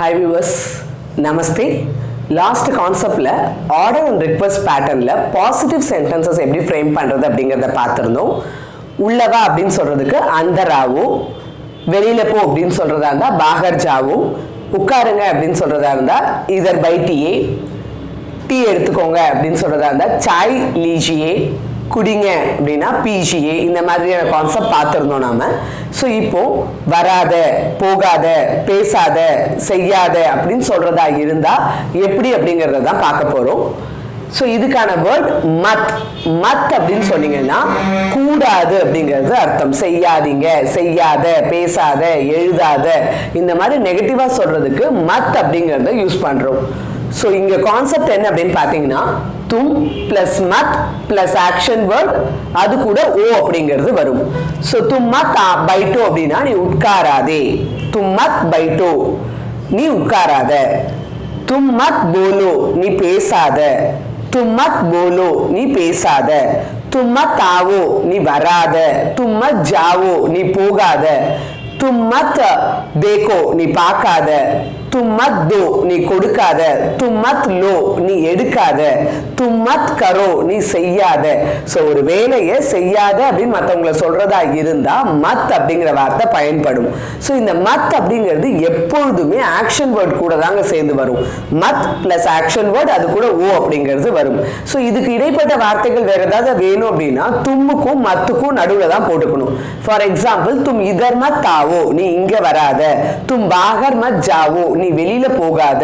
Hi viewers, Namaste. Last concept la order and request pattern la positive sentences எப்படி frame பண்றது அப்படிங்கறத பார்த்திருந்தோம். உள்ளவா அப்படினு சொல்றதுக்கு अंदर आओ, வெளியில போ அப்படினு சொல்றதா இருந்தா बाहर जाओ, உட்காருங்க அப்படினு சொல்றதா இருந்தா इधर बैठिए, டீ எடுத்துக்கோங்க அப்படினு சொல்றதா இருந்தா चाय लीजिए, குடிங்க அப்படினா पीजिए. இந்த மாதிரியான கான்செப்ட் பார்த்திருந்தோம் நாம. சோ இப்போ வராத, போகாத, பேசாத, செய்யாத அப்படினு சொல்றதா இருந்தா எப்படி அப்படிங்கறத தான் பார்க்க போறோம். சோ இதுக்கான வேர்ட் மத். மத் அப்படினு சொன்னீங்கன்னா கூடாது அப்படிங்கிறது அர்த்தம். செய்யாதீங்க, செய்யாத, பேசாத, எழுதாத இந்த மாதிரி நெகட்டிவா சொல்றதுக்கு மத் அப்படிங்கறத யூஸ் பண்றோம். சோ இங்க கான்செப்ட் என்ன அப்படினு பாத்தீங்கன்னா तुम प्लस मत प्लस एक्शन वर्ड அது கூட ஓ அப்படிங்கிறது வரும். சோ तुम मत बैठो அப்படினா நீ உட்காராதே. तुम मत बैठो நீ உட்காராத. तुम मत बोलो நீ பேசாத. तुम मत बोलो நீ பேசாத. तुम मत आओ நீ வராத. तुम मत जाओ நீ போகாத. तुम मत देखो நீ பார்க்காத. तुम मत दो நீ கொடுக்காத. तुम मत लो நீ எடுக்காத. तुम मत करो நீ செய்யாத. சோ ஒரு வேலையை செய்யாத அப்படி மத்தவங்கள சொல்றதா இருந்தா மத் அப்படிங்கிற வார்த்தை பயன்படும். சோ இந்த மத் அப்படிங்கிறது எப்பொழுதுமே ஆக்ஷன் வேர்ட் கூட தாங்க சேர்ந்து வரும். மத் பிளஸ் ஆக்ஷன் வேர்ட் அது கூட ஓ அப்படிங்கிறது வரும். சோ இதுக்கு இடைப்பட்ட வார்த்தைகள் வேற ஏதாவது வேணும் அப்படின்னா தும்முக்கும் மத்துக்கும் நடுவுல தான் போட்டுக்கணும். ஃபார் எக்ஸாம்பிள் तुम इधर मत आओ நீ இங்க வராத. तुम बाहर मत जाओ நீ வெளியில போகாத.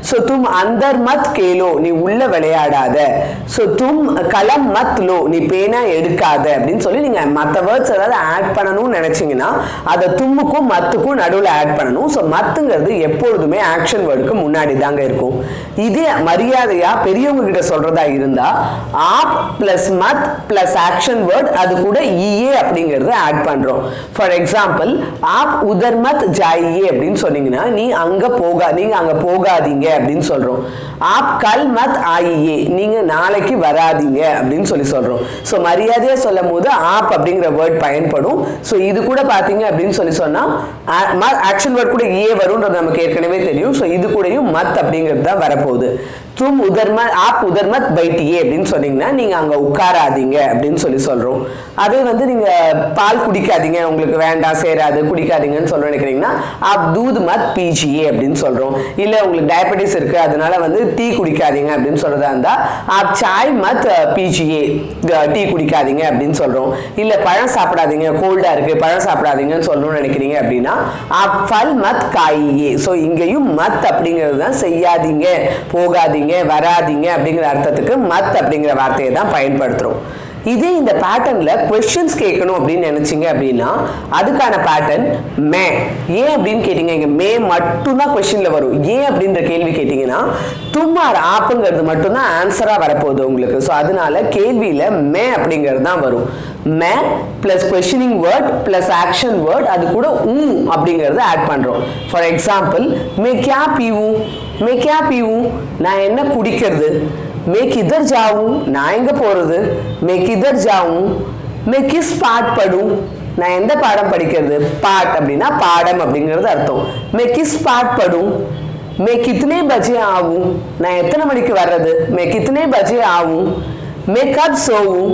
சோ तुम अंदर मत खेलो நீ உள்ள விளையாடாத. சோ तुम कलम मत लो நீ பேனா எடுக்காத அப்படினு சொல்லி நீங்க மத்த வேர்ட்ஸ் ஏதாவது ஆட் பண்ணனும்னு நினைச்சீங்கன்னா அத தும்முக்கும் மத்துக்கும் நடுவுல ஆட் பண்ணனும். சோ மத்துங்கிறது எப்பொழுதுமே ஆக்ஷன் வேர்டுக்கு முன்னாடி தாங்க இருக்கும். இதே மரியாதையா பெரியவங்க கிட்ட சொல்றதா இருந்தா आप பிளஸ் மத் பிளஸ் ஆக்ஷன் வேர்ட் அது கூட ईए அப்படிங்கறது ஆட் பண்றோம். ஃபார் எக்ஸாம்பிள் आप उधर मत जाइए அப்படினு சொன்னீங்கன்னா நீ அங்க நீங்க அங்க போகாதீங்க அப்படினு சொல்றோம். आप कल मत आइए நீங்க நாளைக்கு வராதீங்க அப்படினு சொல்றோம். சோ மரியாதையா சொல்லும்போது आप அப்படிங்கற வேர்ட் பயன்படும். சோ இது கூட பாத்தீங்க அப்படினு சொன்னா ஆக்ஷன் வேர்ட் கூட ஏ வரும்ன்றது நமக்கு ஏற்கனவே தெரியும். சோ இது கூடயும் மத் அப்படிங்கிறது தான் வரப்போகுது. तुम उधर मत आप उधर मत बैठिए அப்படினு சொன்னீங்கன்னா நீங்க அங்க உட்காராதீங்க அப்படினு சொல்றோம். அதே வந்து நீங்க பால் குடிக்காதீங்க, உங்களுக்கு வேண்டாம் சேராது குடிக்காதீங்கன்னு சொல்ல நினைக்கிறீங்கன்னா आप दूध मत पीजिए அப்படினு சொல்றோம். இல்ல உங்களுக்கு டயபெட்டிஸ் இருக்கு அதனால வந்து டீ குடிக்காதீங்க அப்படினு சொல்றதா இருந்தா आप चाय मत पीजिए டீ குடிக்காதீங்க அப்படினு சொல்றோம். இல்ல பழம் சாப்பிடாதீங்க, கோல்டா இருக்கு பழம் சாப்பிடாதீங்கன்னு சொல்லணும்னு நினைக்கிறீங்க அப்படின்னா आप फल मत खाइए. சோ இங்கேயும் மத் அப்படிங்கிறது தான் செய்யாதீங்க, போகாதீங்க, வராதீங்க அப்படிங்கிற அர்த்தத்துக்கு மத் அப்படிங்கிற வார்த்தையை தான் பயன்படுத்துறோம். இதே இந்த பேட்டர்ன்ல क्वेश्चंस கேட்கணும் அப்படின்னு நினைச்சீங்க அப்படின்னா அதுக்கான பேட்டர்ன் மே. ஏன் அப்படின்னு கேட்டீங்க, இங்க மே மட்டும் தான் क्वेश्चनல வரும். ஏன் அப்படின்ற கேள்வி கேட்டீங்கன்னா तुम और आपங்கிறது மட்டும் தான் ஆன்சரா வரப்போகுது உங்களுக்கு. சோ அதனால கேள்வியில மே அப்படிங்கிறது தான் வரும். May plus questioning word plus action word அது கூட அப்படிங்கறத ஆட் பண்றோம். ஃபார் எக்ஸாம்பிள் मैं क्या पीऊं, मैं क्या पीऊं நான் என்ன குடிக்கிறது. मैं किधर जाऊं நான் எங்க போறது. मैं किधर जाऊं मैं किस पाठ पढूं நான் எந்த பாடம் படிக்கிறது. பாட் அப்படினா பாடம் அப்படிங்கிறது அர்த்தம். मैं किस पाठ पढूं मैं कितने बजे आऊं நான் எத்தனை மணிக்கு வர்றது. मैं कितने बजे आऊं मैं कब सोऊं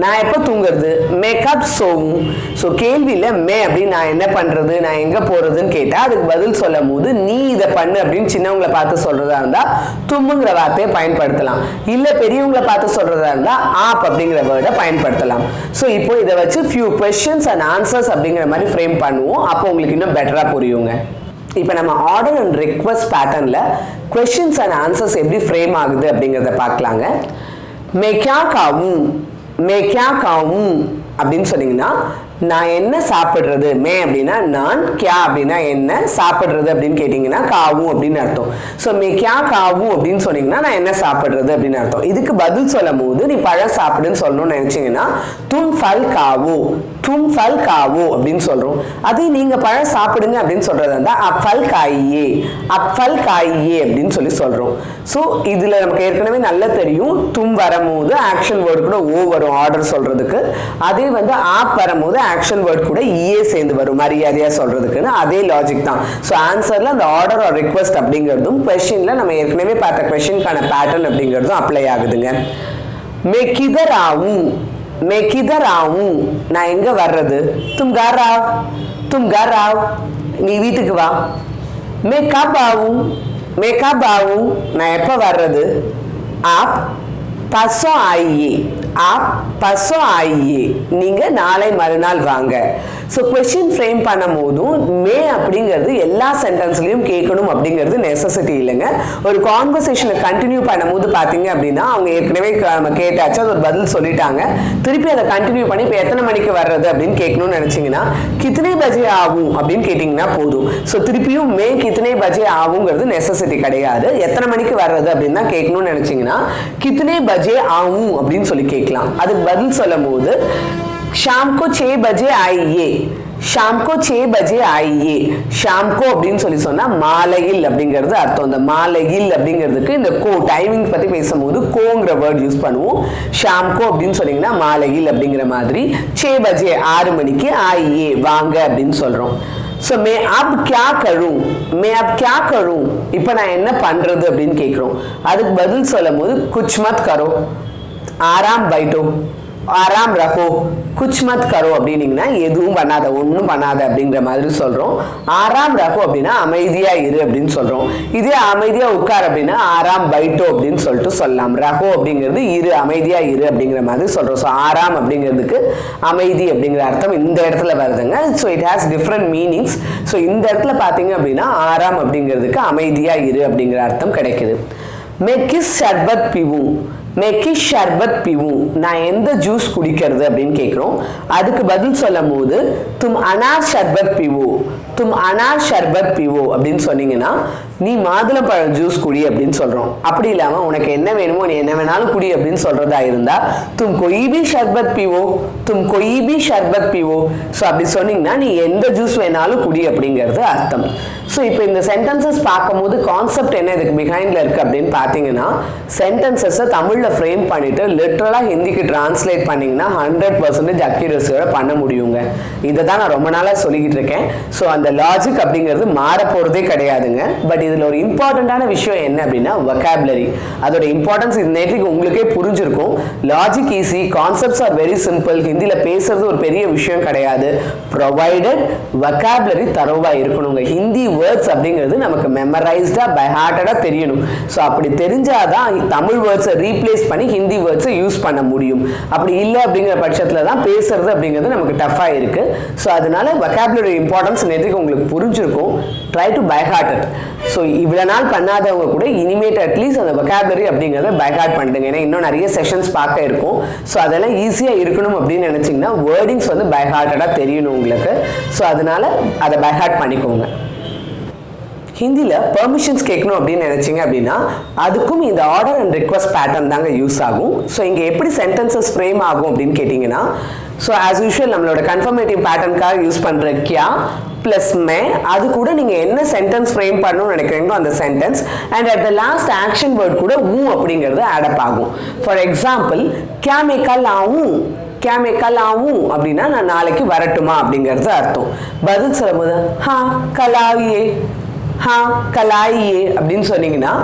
நான் எப்ப தூங்குறது. मैं कब सोऊं. சோ கேள்வியில மே அப்படி நான் என்ன பண்றது, நான் எங்க போறதுன்னு கேட்டா அதுக்கு பதில் சொல்லும்போது நீ இத பண்ணு அப்படின்னு சின்னவங்கள பார்த்து சொல்றதா இருந்தா தும்முங்கிற வார்த்தையை பயன்படுத்தலாம். இல்ல பெரியவங்கள பார்த்து சொல்றதா இருந்தா ஆப் அப்படிங்கிற வேர்டை பயன்படுத்தலாம். சோ இப்போ இத வச்சு few questions and answers அப்படிங்கிற மாதிரி ஃப்ரேம் பண்ணுவோம். அப்போ உங்களுக்கு இன்னும் பெட்டரா புரியுங்க. இப்போ நம்ம ஆர்டர் அண்ட் ரிக்வெஸ்ட் பேட்டர்ன்ல questions and answers எப்படி ஃப்ரேம் ஆகுது அப்படிங்கறத பார்க்கலாங்க. मैं क्या खाऊं मैं क्या खाऊं அப்படின்னு சொன்னீங்கன்னா நான் என்ன சாப்பிடுறது. மே அப்படின்னா நான், क्या அப்படின்னா என்ன, சாப்பிடுறது அப்படின்னு கேட்டீங்கன்னா காவும் அப்படின்னு அர்த்தம். சோ மே क्या खाऊं அப்படின்னு சொன்னீங்கன்னா நான் என்ன சாப்பிடுறது அப்படின்னு அர்த்தம். இதுக்கு பதில் சொல்லும் போது நீ பழம் சாப்பிடுன்னு சொல்லணும்னு நினைச்சீங்கன்னா तुम फल खाओ तुम फल खाओ அப்படின்னு சொல்றோம். அதே நீங்க பழம் சாப்பிடுங்க அப்படின்னு சொல்றதா இருந்தா आप फल खाइए आप फल खाइए அப்படின்னு சொல்றோம். சோ இதுல நமக்கு ஏற்கனவே நல்லா தெரியும் तुम வரும்போது ஆக்ஷன் வேர்ட் கூட ஓ வரும் ஆர்டர் சொல்றதுக்கு. அதே வந்து आप வரும்போது ஆக்ஷன் வேர்ட் கூட ஈயே சேர்ந்து வரும் மரியாதையா சொல்றதுக்குன்னு அதே லாஜிக் தான். ஸோ ஆன்சர்ல அந்த ஆர்டர் ஆர் ரிக்வெஸ்ட் அப்படிங்கிறதும் கொஸ்டின்ல நம்ம ஏற்கனவே பார்த்த கொஸ்டினுக்கான பேட்டர்ன் அப்படிங்கிறதும் அப்ளை ஆகுதுங்க. मैं किधर आऊं, मैं किधर आऊं, நான் எங்க வர்றது? तुम घर आओ, तुम घर आओ, நீ வீட்டுக்கு வா. मैं कब आऊं, मैं कब आऊं, நான் எப்ப வர்றது? आप परसों आइए, आप परसों आइए, நீங்க நாளை மறுநாள் வாங்க. ஸோ கொஸ்டின் ஃப்ரேம் பண்ணும் போதும் மே அப்படிங்கிறது எல்லா சென்டென்ஸ்லையும் கேட்கணும் அப்படிங்கிறது நெசசிட்டி இல்லைங்க. ஒரு கான்வர்சேஷனை கண்டினியூ பண்ணும்போது பார்த்தீங்க அப்படின்னா அவங்க ஏற்கனவே நம்ம கேட்டாச்சு, அது ஒரு பதில் சொல்லிட்டாங்க, திருப்பி அதை கண்டினியூ பண்ணி இப்போ எத்தனை மணிக்கு வர்றது அப்படின்னு கேட்கணும்னு நினச்சிங்கன்னா கித்தனை பஜே ஆகும் அப்படின்னு கேட்டிங்கன்னா போதும். ஸோ திருப்பியும் மே கித்தனை பஜே ஆகுங்கிறது நெசசிட்டி கிடையாது. எத்தனை மணிக்கு வர்றது அப்படின்னு தான் கேட்கணும்னு நினச்சிங்கன்னா கித்தனை பஜே ஆகும் அப்படின்னு சொல்லி கேட்கலாம். அதுக்கு பதில் சொல்லும் போது शाम को 6 बजे आइए, शाम को 6 बजे आइए, शाम को அப்படின்னு சொல்லி சொன்னா மாலையில் அப்படிங்கிறது அர்த்தம். இந்த மாலையில் அப்படிங்கிறதுக்கு இந்த கோ டைமிங் பத்தி பேசும்போது கோங்கிற வேர்ட் யூஸ் பண்ணுவோம். ஷாம் கோ அப்படின்னு சொன்னீங்கன்னா மாலையில் அப்படிங்கிற மாதிரி 6 बजे 6 மணிக்கு आइए வாங்க அப்படின்னு சொல்றோம். ஸோ மே அப் கியா கரும், மே அப் கியா கரும், இப்போ நான் என்ன பண்றது அப்படின்னு கேட்குறோம். அதுக்கு பதில் சொல்லும் போது குச் மத் கரோ, ஆராம் பைட்டோ, ஆராம் ரஹோ, குச் மத் கரோ அப்படின்னீங்கன்னா எதுவும் பண்ணாத, ஒன்றும் பண்ணாத அப்படிங்கிற மாதிரி சொல்றோம். ஆராம் ரஹோ அப்படின்னா அமைதியா இரு அப்படின்னு சொல்றோம். இதே அமைதியா உட்கார் அப்படின்னா ஆராம் பைட்டோ அப்படின்னு சொல்லிட்டு சொல்லலாம். ரஹோ அப்படிங்கிறது இரு, அமைதியா இரு அப்படிங்கிற மாதிரி சொல்றோம். ஸோ ஆராம் அப்படிங்கிறதுக்கு அமைதி அப்படிங்கிற அர்த்தம் இந்த இடத்துல வருதுங்க. So it has different meanings. So இந்த இடத்துல பார்த்தீங்க அப்படின்னா ஆராம் அப்படிங்கிறதுக்கு அமைதியா இரு அப்படிங்கிற அர்த்தம் கிடைக்குது. மே கிஸ் ஷர்பத் பிவும், மே கிஸ் ஷர்பத் பிவும், நான் எந்த ஜூஸ் குடிக்கிறது அப்படின்னு கேட்குறோம். அதுக்கு பதில் சொல்லும் போது தும் அனார் ஷர்பத் பிவோ, தும் அனார் ஷர்பத் பிவோ அப்படின்னு சொன்னீங்கன்னா நீ மாதுளம்பழம் ஜூஸ் குடி அப்படின்னு சொல்றோம். அப்படி இல்லாம உனக்கு என்ன வேணுமோ நீ என்ன வேணாலும் குடி அப்படின்னு சொல்றதா இருந்தா தும் கொய்பி ஷர்பத் பிவோ, தும் கொய்பி ஷர்பத் பிவோ. ஸோ அப்படி சொன்னீங்கன்னா நீ எந்த ஜூஸ் வேணாலும் குடி அப்படிங்கிறது அர்த்தம். ஸோ இப்போ இந்த சென்டென்சஸ் பார்க்கும்போது கான்செப்ட் என்ன இதுக்கு பிஹைண்ட்ல இருக்கு அப்படின்னு பார்த்தீங்கன்னா சென்டென்சஸை தமிழ்ல ஃப்ரேம் பண்ணிட்டு லிட்டரலா ஹிந்திக்கு டிரான்ஸ்லேட் பண்ணீங்கன்னா 100% அக்யூரஸியோட பண்ண முடியுங்க. இதை தான் நான் ரொம்ப நாளா சொல்லிக்கிட்டு இருக்கேன். ஸோ அந்த லாஜிக் அப்படிங்கிறது மாற போறதே கிடையாதுங்க. பட் இதுல ஒரு இம்பார்ட்டன்டான விஷயம் என்ன அப்படின்னா வொக்காபுலரி. அதோட இம்பார்ட்டன்ஸ் இது நேற்றுக்கு உங்களுக்கே புரிஞ்சிருக்கும். Logic easy, concepts are very simple. ஹிந்தியில பேசுறது ஒரு பெரிய விஷயம் கிடையாது. ப்ரொவைடட் வொக்காபுலரி தரோவா இருக்கணுங்க. ஹிந்தி வேர்ட்ஸ் அப்படிங்கிறது நமக்கு மெமரைஸ்டா பை ஹார்ட்டடா தெரியணும். ஸோ அப்படி தெரிஞ்சாதான் தமிழ் வேர்ட்ஸை ரீப்ளேஸ் பண்ணி ஹிந்தி வேர்ட்ஸை யூஸ் பண்ண முடியும். அப்படி இல்லை அப்படிங்கிற பட்சத்தில் தான் பேசுறது அப்படிங்கிறது நமக்கு டஃபா இருக்கு. ஸோ அதனால வொக்காபுலரி இம்பார்ட்டன்ஸ் நேற்றுக்கு உங்களுக்கு புரிஞ்சிருக்கும். Try to by heart it. So இவ்வளோ நாள் பண்ணாதவங்க கூட இனிமேட் அட்லீஸ்ட் அந்த வொக்காபுலரி அப்படிங்கிறத பை ஹார்ட் பண்ணிடுங்க. ஏன்னா இன்னும் நிறைய செஷன்ஸ் பார்க்க இருக்கும். ஸோ அதெல்லாம் ஈஸியாக இருக்கணும் அப்படின்னு நினைச்சிங்கன்னா வேர்டிங்ஸ் வந்து பை ஹார்ட்டடாக தெரியணும் உங்களுக்கு. ஸோ அதனால அதை பை ஹார்ட் பண்ணிக்கோங்க. ஹிந்தியில் பெர்மிஷன்ஸ் கேட்கணும் அப்படின்னு நினைச்சிங்க அப்படின்னா அதுக்கும் இந்த ஆர்டர் அண்ட் ரிக்வஸ்ட் பேட்டர்ன் தாங்க யூஸ் ஆகும். ஸோ இங்கே எப்படி சென்டென்சஸ் ஃப்ரேம் ஆகும் அப்படின்னு கேட்டிங்கன்னா ஸோ ஆஸ் யூஷுவல் நம்மளோட கன்ஃபர்மேட்டிவ் பேட்டர்னுக்காக யூஸ் பண்ணுற கியா ப்ளஸ் மே, அது கூட நீங்கள் என்ன சென்டென்ஸ் ஃப்ரேம் பண்ணணும்னு நினைக்கிறீங்களோ அந்த sentence and at the last action word கூட ஊ அப்படிங்கிறது ஆடப் ஆகும். ஃபார் எக்ஸாம்பிள் கியா மே கல் ஆவும், क्या मैं कल आऊं அப்படின்னா நான் நாளைக்கு வரட்டுமா அப்படிங்கிறது அர்த்தம். பதில் சொல்லும்போது ஹா கல் ஆயியே, ஹா கல் ஆயியே அப்படின்னு சொன்னீங்கன்னா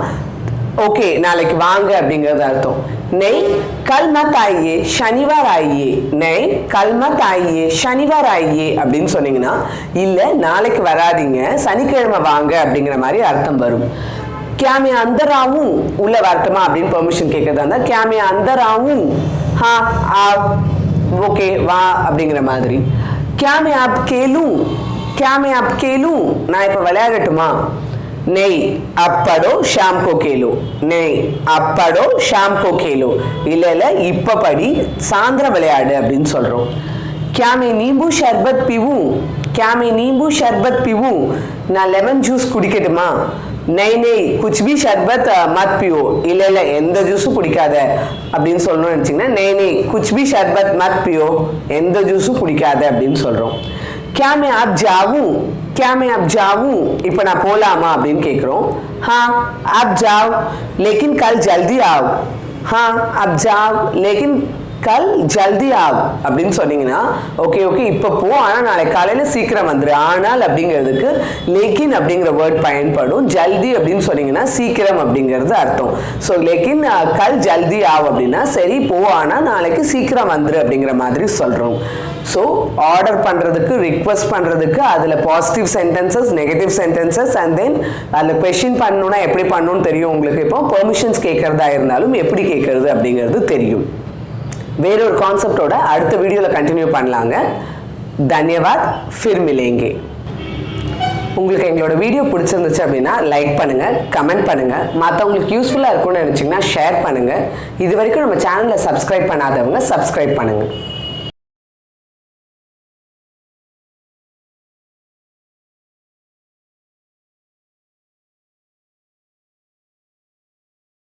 ஓகே நாளைக்கு வாங்க அப்படிங்கிறது அர்த்தம். நெய் கல் மத் ஆயியே சனிவார் ஆயியே, நெய் கல் மத் ஆயியே சனிவார் ஆயியே அப்படின்னு சொன்னீங்கன்னா இல்லை நாளைக்கு வராதிங்க சனிக்கிழமை வாங்க அப்படிங்கிற மாதிரி அர்த்தம் வரும். क्या मैं अंदर आऊं, உள்ள வரட்டுமா அப்படின்னு பெர்மிஷன் கேட்கறதா இருந்தா क्या मैं अंदर आऊं, हाँ आप ओके வா அப்படிங்கிற மாதிரி. क्या मैं आप खेलूं, क्या मैं आप खेलूं, நான் இப்ப விளையாடட்டுமா. नहीं अब पढ़ो शाम को खेलो, नहीं अब पढ़ो शाम को खेलो, இல்ல இல்ல இப்ப படி சாயந்திரம் விளையாடு அப்படின்னு சொல்றோம். क्या मैं नींबू शरबत पीऊं, क्या मैं नींबू शरबत पीऊं, நான் லெமன் ஜூஸ் குடிக்கட்டுமா. நெய் நெய் குச் பி ஷர்பத் மத் பியோ, இல்லை இல்லை எந்த ஜூஸும் குடிக்காத அப்படின்னு சொல்லணும்னு நினச்சிங்கன்னா நெய் நெய் குச் பி ஷர்பத் மத் பியோ, எந்த ஜூஸும் குடிக்காத அப்படின்னு சொல்கிறோம். क्या मैं अब जाऊं, क्या मैं अब जाऊं, இப்போ நான் போகலாமா அப்படின்னு கேட்குறோம். हाँ अब जाओ लेकिन कल जल्दी आओ, हाँ अब जाओ लेकिन கல் ஜல்தி ஆவ் அப்படின்னு சொன்னீங்கன்னா ஓகே இப்போ போ, ஆனால் நாளைக்கு காலையில் சீக்கிரம் வந்துரு. ஆனால் அப்படிங்கிறதுக்கு லேக்கின் அப்படிங்கிற வேர்ட் பயன்படும். ஜல்தி அப்படின்னு சொன்னீங்கன்னா சீக்கிரம் அப்படிங்கிறது அர்த்தம். ஸோ லேக்கின் கல் ஜல்தி ஆவ் அப்படின்னா சரி போ, ஆனால் நாளைக்கு சீக்கிரம் வந்துரு அப்படிங்கிற மாதிரி சொல்கிறோம். ஸோ ஆர்டர் பண்ணுறதுக்கு, ரிக்வெஸ்ட் பண்ணுறதுக்கு அதில் positive sentences, negative sentences and then அதில் கொஷின் பண்ணணும்னா எப்படி பண்ணணும்னு தெரியும் உங்களுக்கு. இப்போ பெர்மிஷன்ஸ் கேட்குறதா இருந்தாலும் எப்படி கேட்குறது அப்படிங்கிறது தெரியும். வேறொரு கான்செப்டோட அடுத்த வீடியோவில் கண்டினியூ பண்ணலாங்க. தன்யவாத், ஃபிர் மிலேங்கே. உங்களுக்கு எங்களோட வீடியோ பிடிச்சிருந்துச்சு அப்படின்னா லைக் பண்ணுங்கள், கமெண்ட் பண்ணுங்கள், மற்றவங்களுக்கு யூஸ்ஃபுல்லாக இருக்கும்னு நினச்சிங்கன்னா ஷேர் பண்ணுங்கள். இது வரைக்கும் நம்ம சேனலை சப்ஸ்கிரைப் பண்ணாதவங்க சப்ஸ்கிரைப் பண்ணுங்கள்.